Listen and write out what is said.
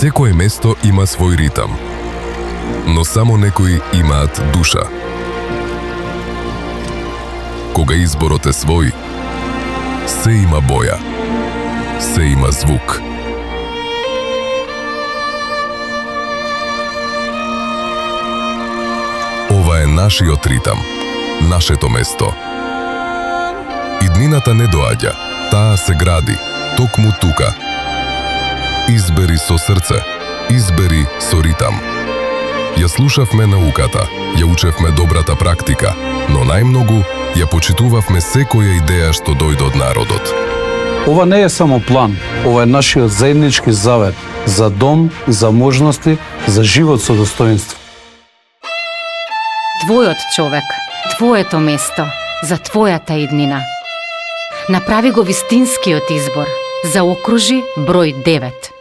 Секое место има свој ритам, но само некои имаат душа. Кога изборот е свој, се има боја, се има звук. Ова е нашиот ритам, нашето место. Иднината не доаѓа, таа се гради, токму тука. Избери со срце, избери со ритам. Ја слушавме науката, ја учевме добрата практика, но најмногу ја почитувавме секоја идеја што дојде од народот. Ова не е само план, ова е нашиот заеднички завет за дом, за можности, за живот со достоинство. Твојот човек, твоето место, за твојата иднина. Направи го вистинскиот избор, заокружи број 9.